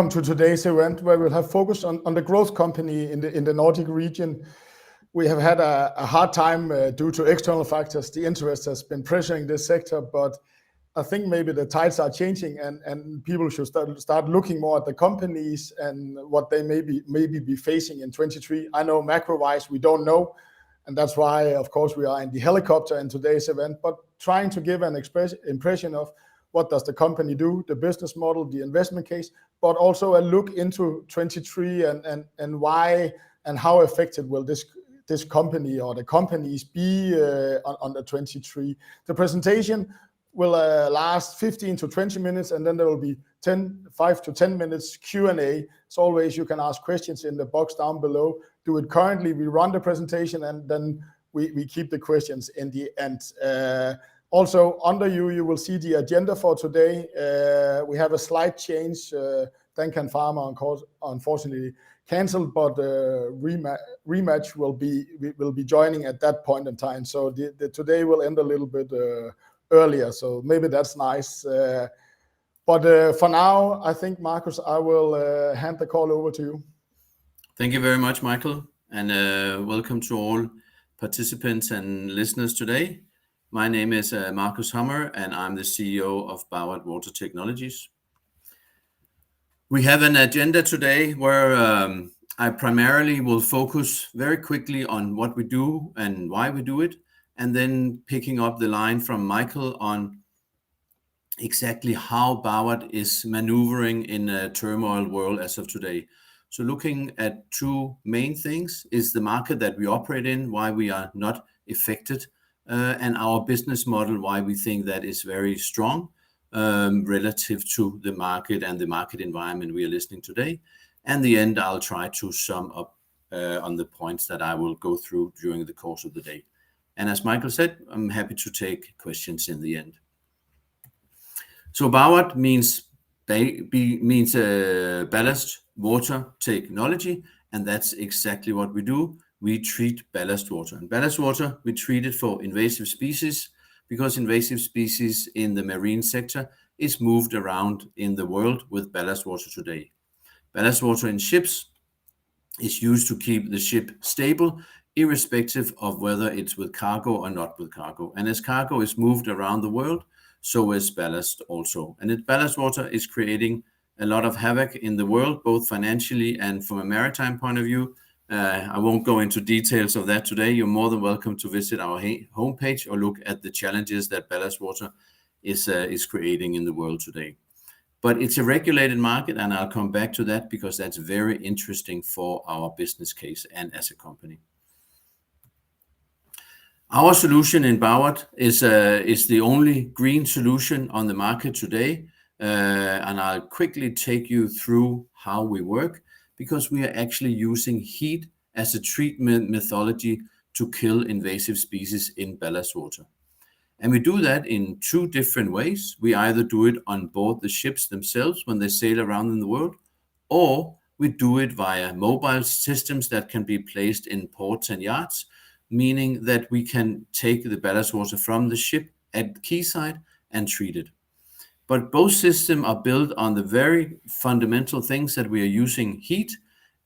To today's event, where we'll have focused on the growth company in the Nordic region. We have had a hard time due to external factors. The interest has been pressuring this sector, but I think maybe the tides are changing, and people should start looking more at the companies and what they maybe be facing in 23. I know macro-wise we don't know, and that's why, of course, we are in the helicopter in today's event, but trying to give an impression of what does the company do, the business model, the investment case, but also a look into 23 and why and how effective will this company or the companies be on the 23. The presentation will last 15 to 20 minutes, and then there will be 5 to 10 minutes Q&A. As always, you can ask questions in the box down below. Do it currently. We run the presentation, and then we keep the questions in the end. Also, under you will see the agenda for today. We have a slight change. Duncan Farmer, unfortunately, cancelled, but rematch will be joining at that point in time. So today will end a little bit earlier. So maybe that's nice. But for now, I think, Marcus, I will hand the call over to you. Thank you very much, Michael, and welcome to all participants and listeners today. My name is Marcus Hammer, and I'm the CEO of Bawat Water Technologies. We have an agenda today where I primarily will focus very quickly on what we do and why we do it, and then picking up the line from Michael on exactly how Bawat is maneuvering in a turmoil world as of today. So looking at two main things is the market that we operate in, why we are not affected, and our business model, why we think that is very strong relative to the market and the market environment we are listening today. And the end, I'll try to sum up on the points that I will go through during the course of the day. And as Michael said, I'm happy to take questions in the end. So Bawat means ballast water technology, and that's exactly what we do. We treat ballast water. And ballast water, we treat it for invasive species, because invasive species in the marine sector is moved around in the world with ballast water today. Ballast water in ships is used to keep the ship stable, irrespective of whether it's with cargo or not with cargo. And as cargo is moved around the world, so is ballast also. And ballast water is creating a lot of havoc in the world, both financially and from a maritime point of view. I won't go into details of that today. You're more than welcome to visit our homepage or look at the challenges that ballast water is creating in the world today. But it's a regulated market, and I'll come back to that because that's very interesting for our business case and as a company. Our solution in Bawat is the only green solution on the market today, and I'll quickly take you through how we work, because we are actually using heat as a treatment methodology to kill invasive species in ballast water. And we do that in two different ways. We either do it on board the ships themselves when they sail around in the world, or we do it via mobile systems that can be placed in ports and yards, meaning that we can take the ballast water from the ship at quayside and treat it. But both systems are built on the very fundamental things that we are using heat.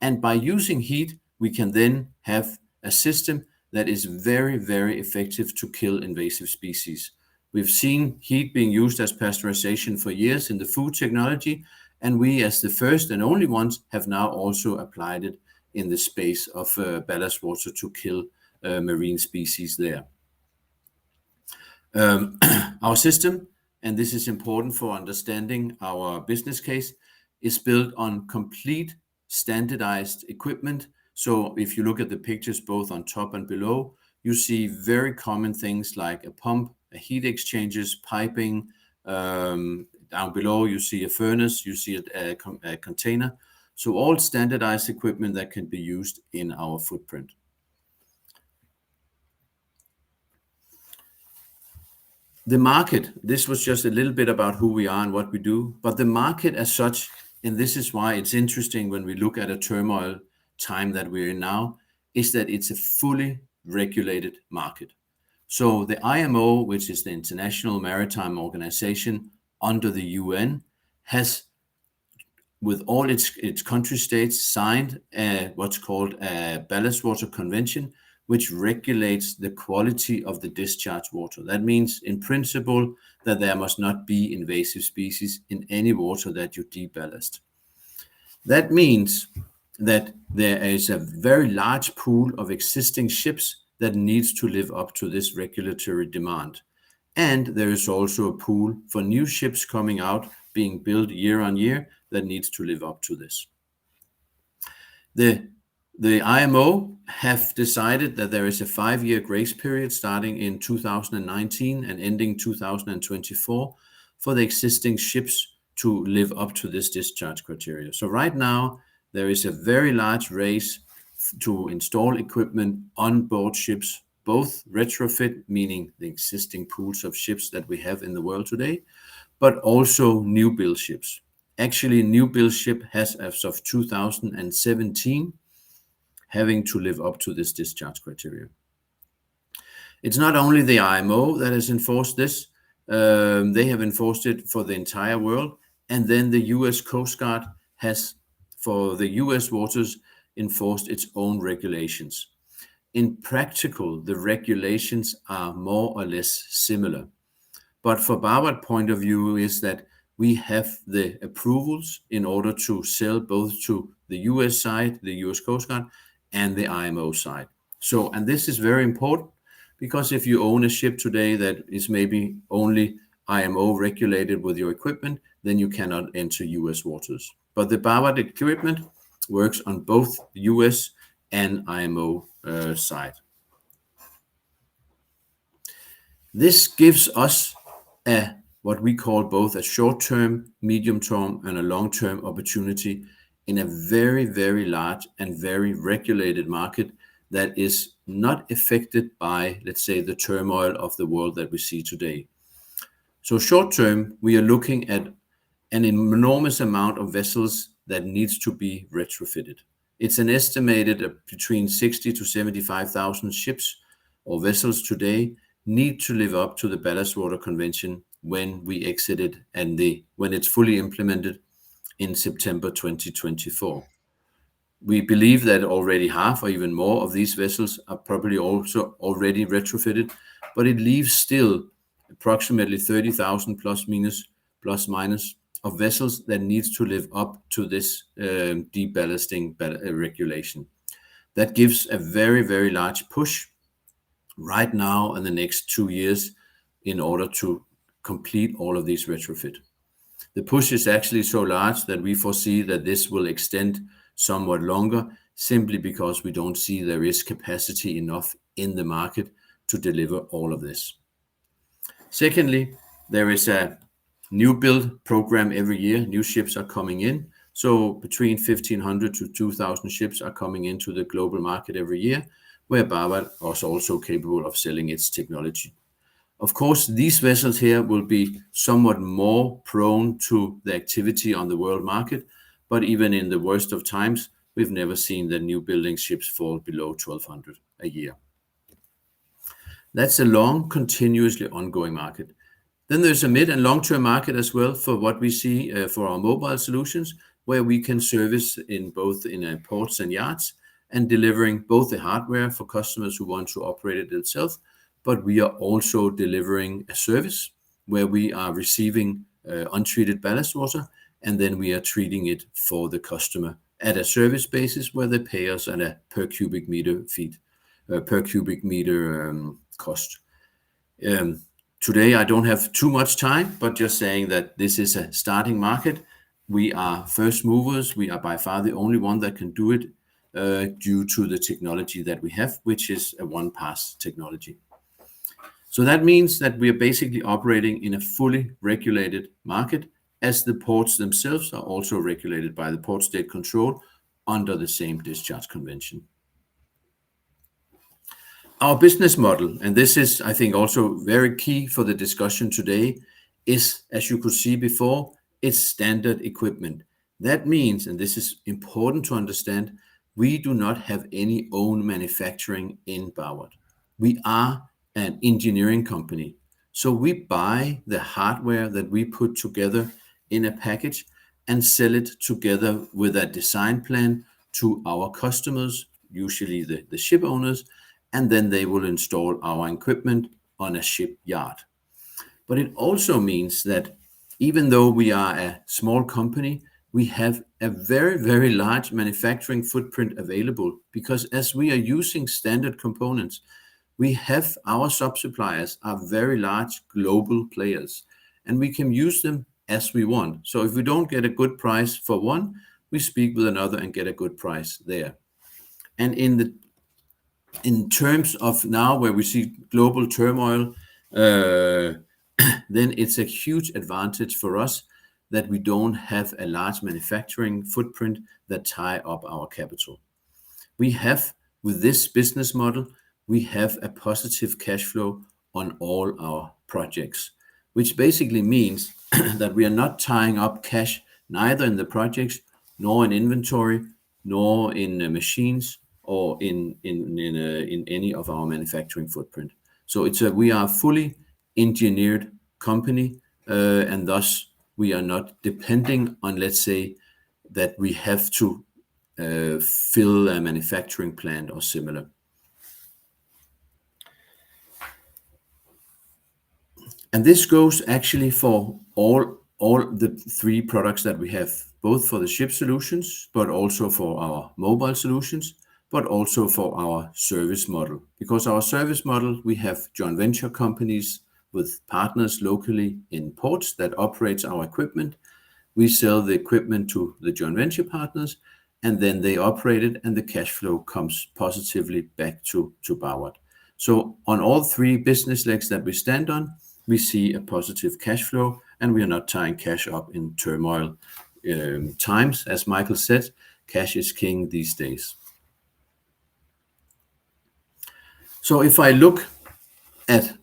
And by using heat, we can then have a system that is very, very effective to kill invasive species. We've seen heat being used as pasteurization for years in the food technology. And we, as the first and only ones, have now also applied it in the space of ballast water to kill marine species there. Our system, and this is important for understanding our business case, is built on complete standardized equipment. So if you look at the pictures both on top and below, you see very common things like a pump, a heat exchangers, piping. Down below you see a furnace, you see a container. So all standardized equipment that can be used in our footprint. The market, this was just a little bit about who we are and what we do, but the market as such, and this is why it's interesting when we look at a turmoil time that we're in now, is that it's a fully regulated market. So the IMO, which is the International Maritime Organization under the UN, has with all its country states, signed what's called a ballast water convention, which regulates the quality of the discharge water. That means, in principle, that there must not be invasive species in any water that you deballast. That means that there is a very large pool of existing ships that needs to live up to this regulatory demand. And there is also a pool for new ships coming out, being built year on year, that needs to live up to this. The IMO have decided that there is a 5-year grace period starting in 2019 and ending 2024 for the existing ships to live up to this discharge criteria. So right now, there is a very large race to install equipment on board ships, both retrofit, meaning the existing pools of ships that we have in the world today, but also new build ships. Actually, new build ship has, as of 2017, having to live up to this discharge criteria. It's not only the IMO that has enforced this, they have enforced it for the entire world, and then the US Coast Guard has, for the US waters, enforced its own regulations. In practical, the regulations are more or less similar. But for Bawat point of view is that we have the approvals in order to sell both to the US side, the US Coast Guard, and the IMO side. So, and this is very important, because if you own a ship today that is maybe only IMO regulated with your equipment, then you cannot enter US waters. But the Bawat equipment works on both US and IMO side. This gives us what we call both a short-term, medium-term, and a long-term opportunity in a very, very large and very regulated market that is not affected by, let's say, the turmoil of the world that we see today. So short-term, we are looking at an enormous amount of vessels that needs to be retrofitted. It's an estimated between 60 to 75,000 ships or vessels today need to live up to the Ballast Water Convention when we exit it and when it's fully implemented in September 2024. We believe that already half or even more of these vessels are probably also already retrofitted, but it leaves still approximately 30,000 plus minus of vessels that needs to live up to this deballasting regulation. That gives a very, very large push right now in the next 2 years in order to complete all of these retrofit. The push is actually so large that we foresee that this will extend somewhat longer, simply because we don't see there is capacity enough in the market to deliver all of this. Secondly, there is a new build program every year. New ships are coming in. So between 1,500 to 2,000 ships are coming into the global market every year, where Bawat is also capable of selling its technology. Of course, these vessels here will be somewhat more prone to the activity on the world market, but even in the worst of times, we've never seen the new building ships fall below 1,200 a year. That's a long, continuously ongoing market. Then there's a mid and long-term market as well for what we see for our mobile solutions, where we can service in both in ports and yards and delivering both the hardware for customers who want to operate it themselves, but we are also delivering a service where we are receiving untreated ballast water, and then we are treating it for the customer at a service basis where they pay us on a per cubic meter cost. Today, I don't have too much time, but just saying that this is a starting market. We are first movers. We are by far the only one that can do it due to the technology that we have, which is a one-pass technology. So that means that we are basically operating in a fully regulated market, as the ports themselves are also regulated by the Port State Control under the same discharge convention. Our business model, and this is, I think, also very key for the discussion today, is, as you could see before, it's standard equipment. That means, and this is important to understand, we do not have any own manufacturing in Bawat. We are an engineering company. So we buy the hardware that we put together in a package, and sell it together with a design plan to our customers, usually the ship owners, and then they will install our equipment on a shipyard. But it also means that even though we are a small company, we have a very, very large manufacturing footprint available, because as we are using standard components, we have our sub-suppliers are very large global players, and we can use them as we want. So if we don't get a good price for one, we speak with another and get a good price there. And in terms of now where we see global turmoil, then it's a huge advantage for us that we don't have a large manufacturing footprint that tie up our capital. We have, with this business model, we have a positive cash flow on all our projects, which basically means that we are not tying up cash neither in the projects, nor in inventory, nor in machines, or in any of our manufacturing footprint. So we are a fully engineered company, and thus we are not depending on, let's say, that we have to fill a manufacturing plant or similar. And this goes actually for all the three products that we have, both for the ship solutions, but also for our mobile solutions, but also for our service model. Because our service model, we have joint venture companies with partners locally in ports that operates our equipment. We sell the equipment to the joint venture partners, and then they operate it, and the cash flow comes positively back to Bawat. So on all three business legs that we stand on, we see a positive cash flow, and we are not tying cash up in turmoil times. As Michael said, cash is king these days. So if I look at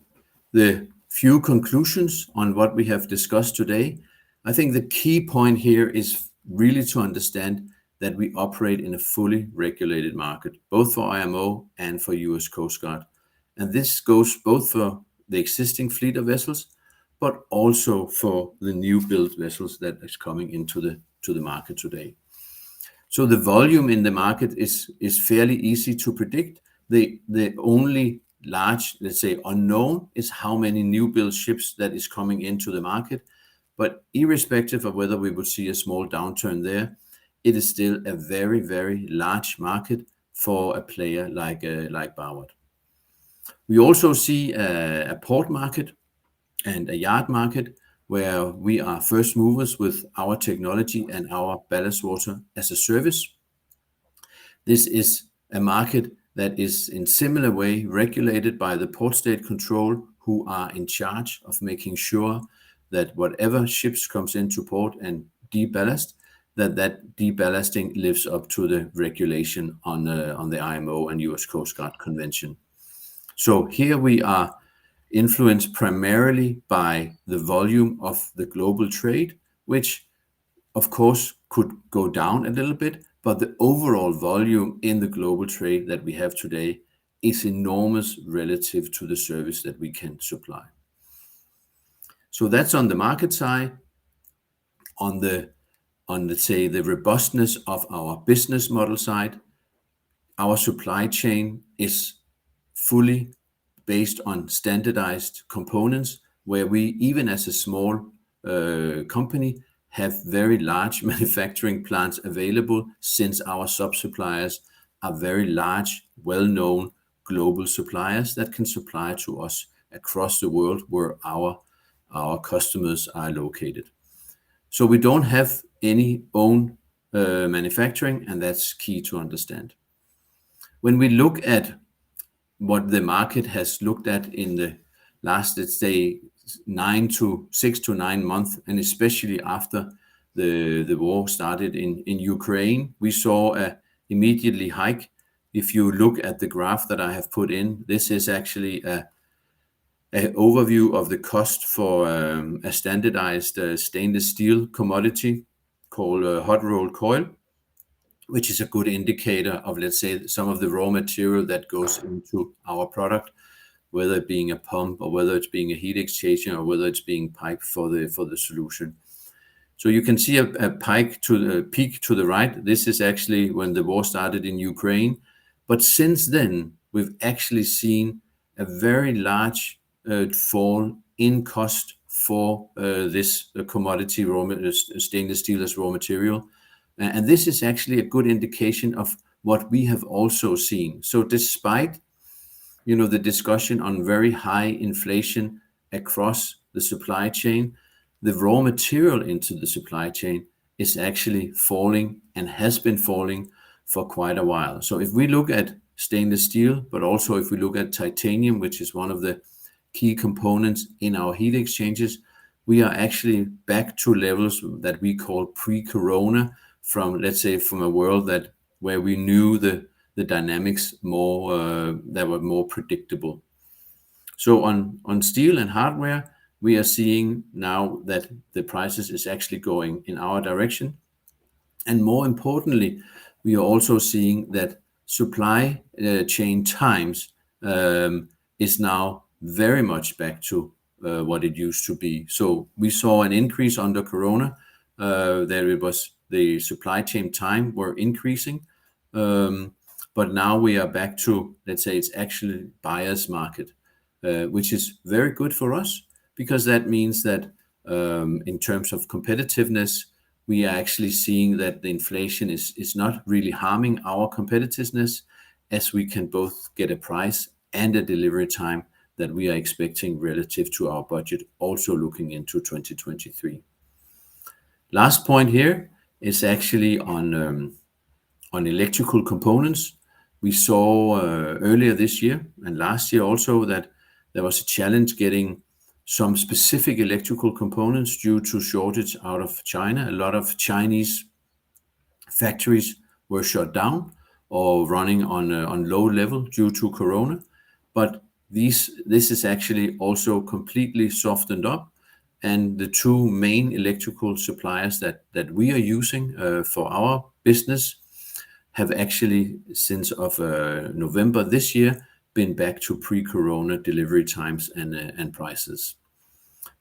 the few conclusions on what we have discussed today, I think the key point here is really to understand that we operate in a fully regulated market, both for IMO and for US Coast Guard. And this goes both for the existing fleet of vessels, but also for the new build vessels that is coming into the market today. So the volume in the market is fairly easy to predict. The only large, let's say, unknown is how many new build ships that is coming into the market. But irrespective of whether we would see a small downturn there, it is still a very, very large market for a player like Bawat. We also see a port market and a yard market where we are first movers with our technology and our ballast water as a service. This is a market that is in similar way regulated by the port state control, who are in charge of making sure that whatever ships comes into port and deballast, that deballasting lives up to the regulation on the IMO and US Coast Guard Convention. So here we are influenced primarily by the volume of the global trade, which of course could go down a little bit, but the overall volume in the global trade that we have today is enormous relative to the service that we can supply. So that's on the market side. On let's say the robustness of our business model side, our supply chain is fully based on standardized components, where we, even as a small company, have very large manufacturing plants available, since our sub-suppliers are very large, well-known global suppliers that can supply to us across the world where our customers are located. So we don't have any own manufacturing, and that's key to understand. When we look at what the market has looked at in the last, let's say, 6 to 9 months, and especially after the war started in Ukraine, we saw a immediately hike. If you look at the graph that I have put in, this is actually an overview of the cost for a standardized stainless steel commodity called hot rolled coil, which is a good indicator of, let's say, some of the raw material that goes into our product, whether it being a pump or whether it's being a heat exchanger or whether it's being piped for the solution. So you can see a peak to the right. This is actually when the war started in Ukraine. But since then, we've actually seen a very large fall in cost for this commodity stainless steel as raw material. And this is actually a good indication of what we have also seen. So despite, the discussion on very high inflation across the supply chain, the raw material into the supply chain is actually falling and has been falling for quite a while. So if we look at stainless steel, but also if we look at titanium, which is one of the key components in our heat exchangers, we are actually back to levels that we call pre-corona, from, let's say, from a world where we knew the dynamics more, that were more predictable. So on steel and hardware, we are seeing now that the prices is actually going in our direction. And more importantly, we are also seeing that supply chain times is now very much back to what it used to be. So we saw an increase under Corona. The supply chain time were increasing. But now we are back to, let's say, it's actually buyer's market, which is very good for us, because that means that in terms of competitiveness, we are actually seeing that the inflation is not really harming our competitiveness, as we can both get a price and a delivery time that we are expecting relative to our budget, also looking into 2023. Last point here is actually on electrical components. We saw earlier this year and last year also that there was a challenge getting some specific electrical components due to shortage out of China. A lot of Chinese factories were shut down or running on low level due to Corona. But this is actually also completely softened up. And the two main electrical suppliers that we are using for our business have actually, since of November this year, been back to pre-Corona delivery times and prices.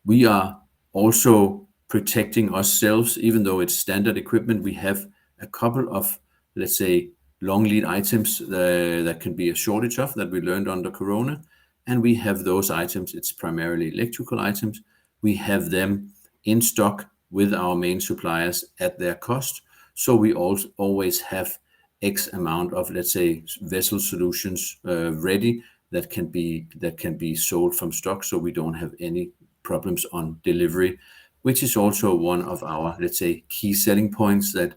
We are also protecting ourselves, even though it's standard equipment. We have a couple of, let's say, long lead items that can be a shortage of, that we learned under Corona. And we have those items, it's primarily electrical items. We have them in stock with our main suppliers at their cost. So we always have X amount of, let's say, vessel solutions ready that can be sold from stock, so we don't have any problems on delivery, which is also one of our, let's say, key selling points, that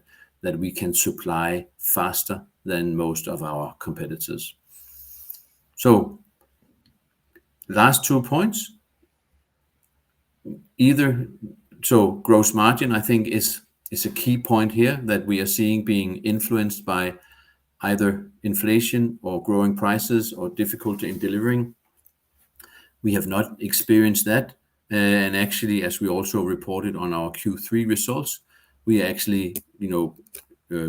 we can supply faster than most of our competitors. So last 2 points, gross margin, I think, is a key point here, that we are seeing being influenced by either inflation or growing prices or difficulty in delivering. We have not experienced that. And actually, as we also reported on our Q3 results, we are actually,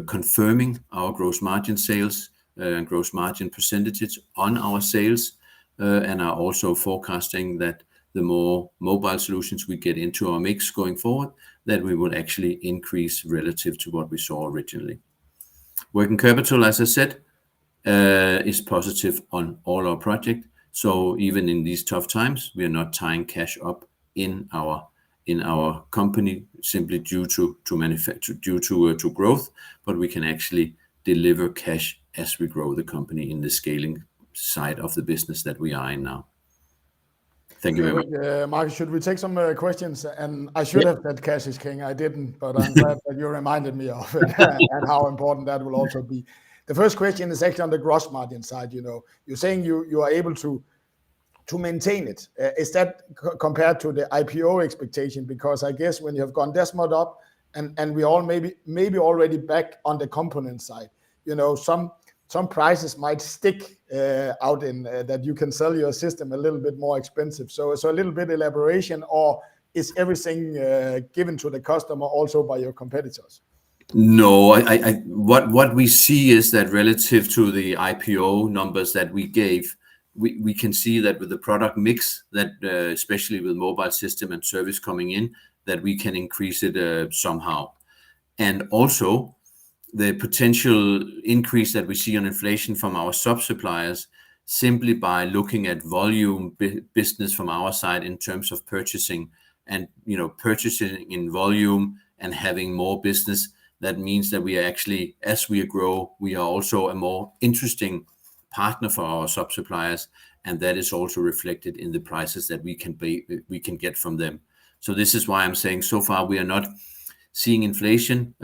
confirming our gross margin sales and gross margin percentages on our sales, and are also forecasting that the more mobile solutions we get into our mix going forward, that we will actually increase relative to what we saw originally. Working capital, as I said, is positive on all our projects. So even in these tough times, we are not tying cash up in our company simply due to growth, but we can actually deliver cash as we grow the company in the scaling side of the business that we are in now. Thank you very much. Marcus, should we take some questions? And I should have said cash is king. I didn't, but I'm glad that you reminded me of it and how important that will also be. The first question is actually on the gross margin side. You're saying you are able to maintain it. Is that compared to the IPO expectation? Because I guess when you have gone this much up, and we all maybe already back on the component side, some prices might stick out in that you can sell your system a little bit more expensive. So a little bit elaboration, or is everything given to the customer also by your competitors? No, what we see is that relative to the IPO numbers that we gave, we can see that with the product mix, that especially with mobile system and service coming in, that we can increase it somehow. And also the potential increase that we see on inflation from our sub-suppliers simply by looking at volume business from our side in terms of purchasing and, purchasing in volume and having more business. That means that we are actually, as we grow, we are also a more interesting partner for our sub-suppliers, and that is also reflected in the prices that we can get from them. So this is why I'm saying so far we are not seeing inflation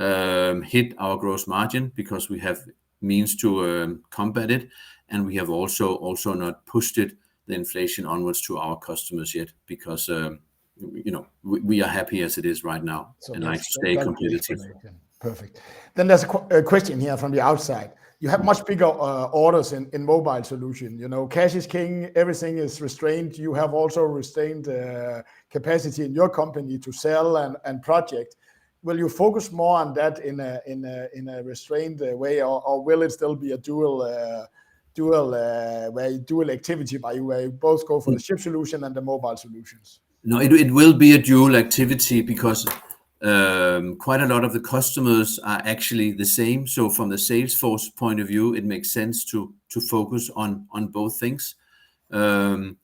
hit our gross margin, because we have means to combat it, and we have also not pushed the inflation onwards to our customers yet, because we are happy as it is right now, so and like to stay competitive. Perfect. Then there's a question here from the outside. You have much bigger orders in mobile solution. Cash is king. Everything is restrained. You have also restrained capacity in your company to sell and project. Will you focus more on that in a restrained way, or will it still be a dual activity by you, where you both go for the ship solution and the mobile solutions? No, it will be a dual activity, because quite a lot of the customers are actually the same. So from the sales force point of view, it makes sense to focus on both things. And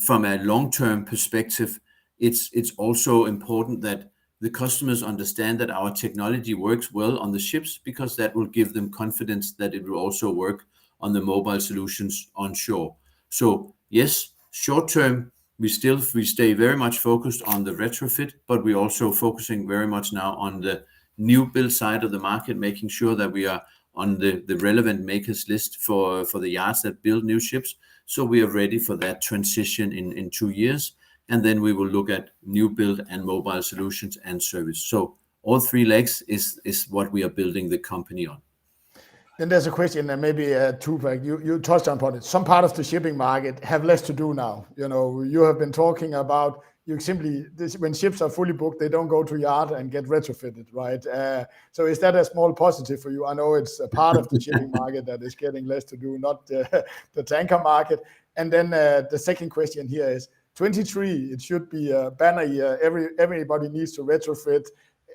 from a long-term perspective, it's also important that the customers understand that our technology works well on the ships, because that will give them confidence that it will also work on the mobile solutions on shore. So yes, short term, we stay very much focused on the retrofit, but we're also focusing very much now on the new build side of the market, making sure that we are on the relevant makers list for the yards that build new ships. So we are ready for that transition in 2 years. And then we will look at new build and mobile solutions and service. So all three legs is what we are building the company on. Then there's a question, and maybe Tupac, you touched on it. Some part of the shipping market have less to do now. You have been talking about when ships are fully booked, they don't go to yard and get retrofitted, right? So is that a small positive for you? I know it's a part of the shipping market that is getting less to do, not the tanker market. And then the second question here is, 23, it should be a banner year. Everybody needs to retrofit,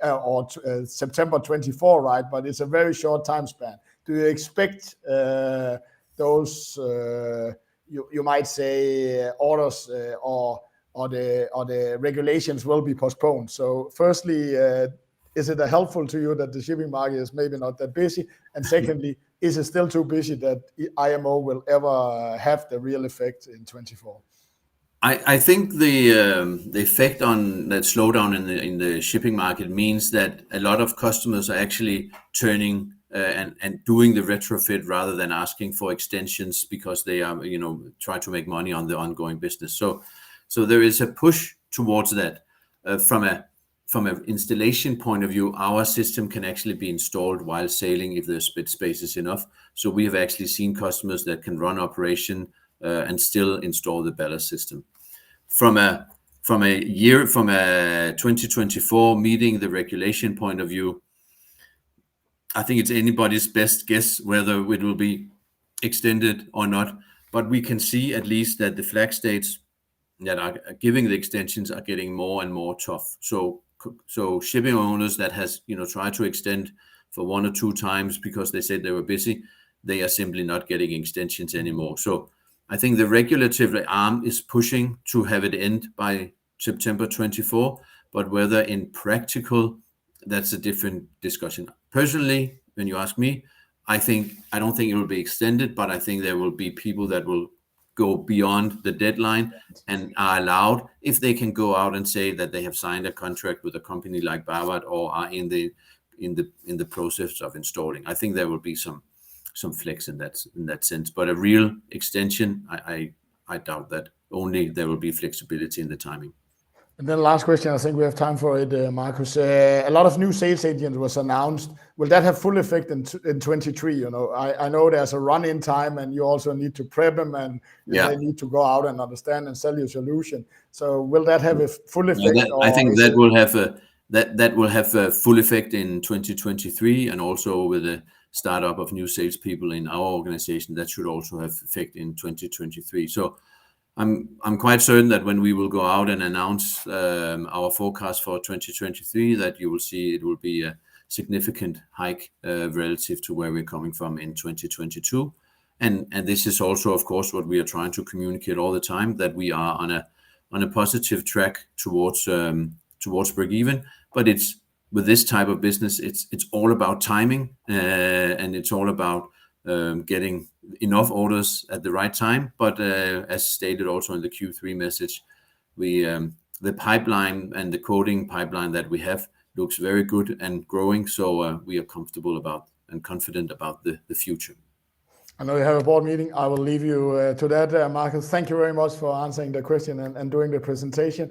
or September 24, right? But it's a very short time span. Do you expect those, you might say, orders or the regulations will be postponed? So firstly, is it helpful to you that the shipping market is maybe not that busy? And secondly, is it still too busy that IMO will ever have the real effect in 24? I think the effect on that slowdown in the shipping market means that a lot of customers are actually turning and doing the retrofit rather than asking for extensions, because they are try to make money on the ongoing business. So there is a push towards that. From an installation point of view, our system can actually be installed while sailing if the space is enough. So we have actually seen customers that can run operation and still install the ballast system. From a 2024 meeting the regulation point of view, I think it's anybody's best guess whether it will be extended or not. But we can see at least that the flag states that are giving the extensions are getting more and more tough. So shipping owners that has tried to extend for 1 or 2 times because they said they were busy, they are simply not getting extensions anymore. So I think the regulatory arm is pushing to have it end by September 24, but whether in practical, that's a different discussion. Personally, when you ask me, I don't think it will be extended, but I think there will be people that will go beyond the deadline and are allowed, if they can go out and say that they have signed a contract with a company like Bawat or are in the process of installing. I think there will be some flex in that sense, but a real extension, I doubt that. Only there will be flexibility in the timing. And then last question, I think we have time for it, Marcus. A lot of new sales agents was announced. Will that have full effect in 23? I know there's a run-in time, and you also need to prep them, and they need to go out and understand and sell your solution. So will that have a full effect? I think that will have a full effect in 2023, and also with the startup of new salespeople in our organization, that should also have effect in 2023. So I'm quite certain that when we will go out and announce our forecast for 2023, that you will see it will be a significant hike relative to where we're coming from in 2022. And this is also, of course, what we are trying to communicate all the time, that we are on a positive track towards break even. But it's with this type of business, it's all about timing, and it's all about getting enough orders at the right time. But as stated also in the Q3 message, the pipeline and the quoting pipeline that we have looks very good and growing. So we are comfortable about and confident about the future. I know you have a board meeting. I will leave you to that, Marcus. Thank you very much for answering the question and doing the presentation.